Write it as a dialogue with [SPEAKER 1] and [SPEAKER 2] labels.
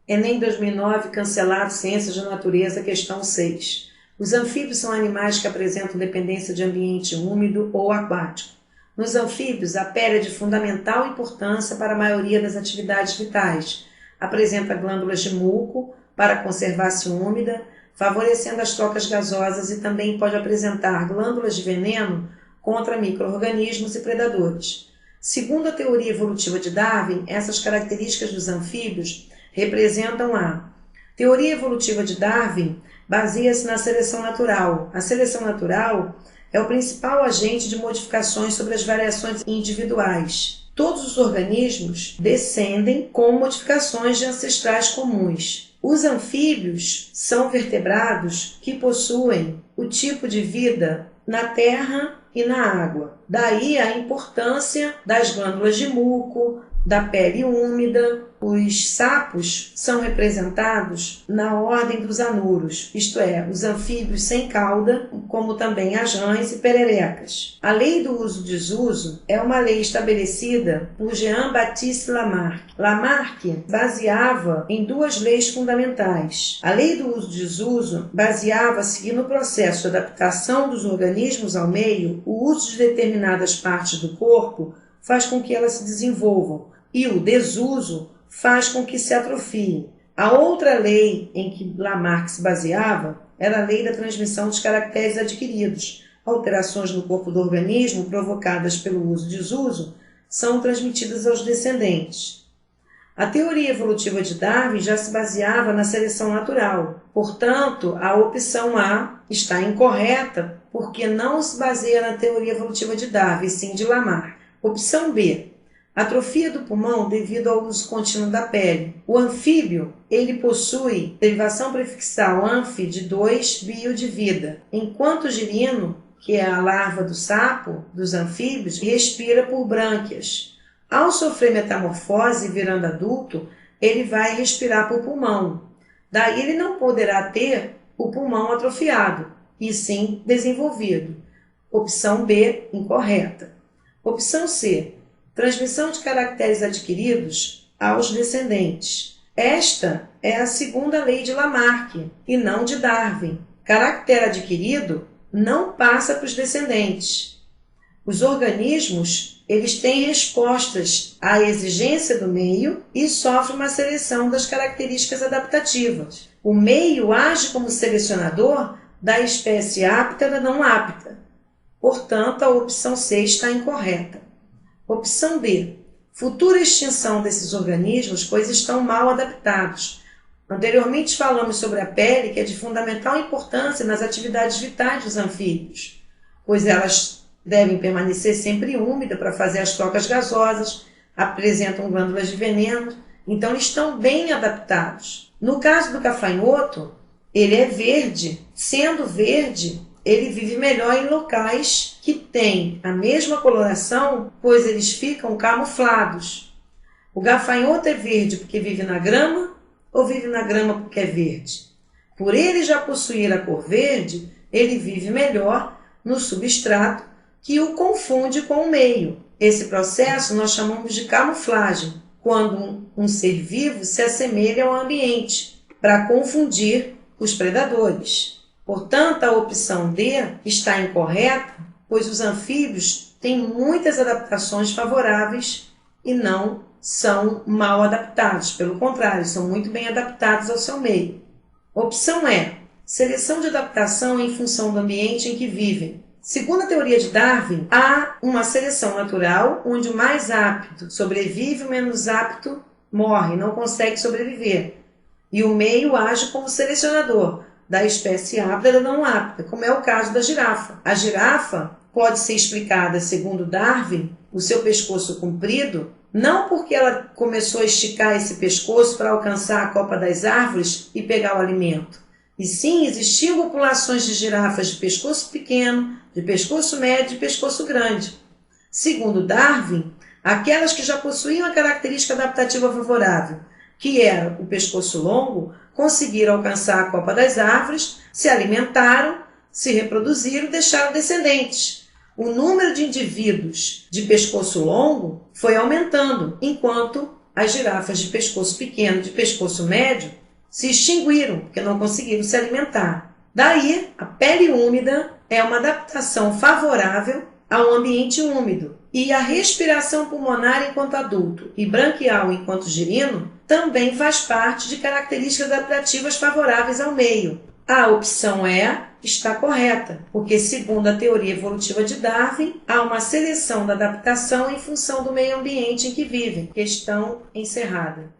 [SPEAKER 1] Enem 2009, cancelado, Ciências da Natureza, questão 6. Os anfíbios são animais que apresentam dependência de ambiente úmido ou aquático. Nos anfíbios, a pele é de fundamental importância para a maioria das atividades vitais. Apresenta glândulas de muco para conservar-se úmida, favorecendo as trocas gasosas, e também pode apresentar glândulas de veneno contra micro-organismos e predadores. Segundo a teoria evolutiva de Darwin, essas características dos anfíbios representam a teoria evolutiva de Darwin. Baseia-se na seleção natural. A seleção natural é o principal agente de modificações sobre as variações individuais. Todos os organismos descendem com modificações de ancestrais comuns. Os anfíbios são vertebrados que possuem o tipo de vida na terra e na água. Daí a importância das glândulas de muco, da pele úmida. Os sapos são representados na ordem dos anuros, isto é, os anfíbios sem cauda, como também as rãs e pererecas. A lei do uso-desuso é uma lei estabelecida por Jean-Baptiste Lamarck. Lamarck baseava em duas leis fundamentais. A lei do uso-desuso baseava-se no processo de adaptação dos organismos ao meio. O uso de determinadas partes do corpo faz com que elas se desenvolvam, e o desuso faz com que se atrofiem. A outra lei em que Lamarck se baseava era a lei da transmissão dos caracteres adquiridos. Alterações no corpo do organismo provocadas pelo uso-desuso são transmitidas aos descendentes. A teoria evolutiva de Darwin já se baseava na seleção natural. Portanto, a opção A está incorreta, porque não se baseia na teoria evolutiva de Darwin, sim de Lamarck. Opção B. Atrofia do pulmão devido ao uso contínuo da pele. O anfíbio, ele possui derivação prefixal anfi de 2 bio de vida, enquanto o girino, que é a larva do sapo, dos anfíbios, respira por brânquias. Ao sofrer metamorfose virando adulto, ele vai respirar por pulmão. Daí ele não poderá ter o pulmão atrofiado, e sim desenvolvido. Opção B, incorreta. Opção C. Transmissão de caracteres adquiridos aos descendentes. Esta é a segunda lei de Lamarck e não de Darwin. Caractere adquirido não passa para os descendentes. Os organismos, eles têm respostas à exigência do meio e sofrem uma seleção das características adaptativas. O meio age como selecionador da espécie apta da não apta. Portanto, a opção C está incorreta. Opção D. Futura extinção desses organismos, pois estão mal adaptados. Anteriormente falamos sobre a pele, que é de fundamental importância nas atividades vitais dos anfíbios, pois elas devem permanecer sempre úmidas para fazer as trocas gasosas, apresentam glândulas de veneno, então estão bem adaptados. No caso do gafanhoto, ele é verde. Sendo verde, ele vive melhor em locais que têm a mesma coloração, pois eles ficam camuflados. O gafanhoto é verde porque vive na grama ou vive na grama porque é verde? Por ele já possuir a cor verde, ele vive melhor no substrato que o confunde com o meio. Esse processo nós chamamos de camuflagem, quando um ser vivo se assemelha ao ambiente para confundir os predadores. Portanto, a opção D está incorreta, pois os anfíbios têm muitas adaptações favoráveis e não são mal adaptados. Pelo contrário, são muito bem adaptados ao seu meio. Opção E. Seleção de adaptação em função do ambiente em que vivem. Segundo a teoria de Darwin, há uma seleção natural onde o mais apto sobrevive, o menos apto morre, não consegue sobreviver. E o meio age como selecionador da espécie apta da não apta, como é o caso da girafa. A girafa pode ser explicada, segundo Darwin, o seu pescoço comprido, não porque ela começou a esticar esse pescoço para alcançar a copa das árvores e pegar o alimento. E sim, existiam populações de girafas de pescoço pequeno, de pescoço médio e de pescoço grande. Segundo Darwin, aquelas que já possuíam a característica adaptativa favorável, que era o pescoço longo, conseguiram alcançar a copa das árvores, se alimentaram, se reproduziram e deixaram descendentes. O número de indivíduos de pescoço longo foi aumentando, enquanto as girafas de pescoço pequeno e de pescoço médio se extinguiram, porque não conseguiram se alimentar. Daí, a pele úmida é uma adaptação favorável a um ambiente úmido. E a respiração pulmonar enquanto adulto e branquial enquanto girino também faz parte de características adaptativas favoráveis ao meio. A opção E está correta, porque, segundo a teoria evolutiva de Darwin, há uma seleção da adaptação em função do meio ambiente em que vivem. Questão encerrada.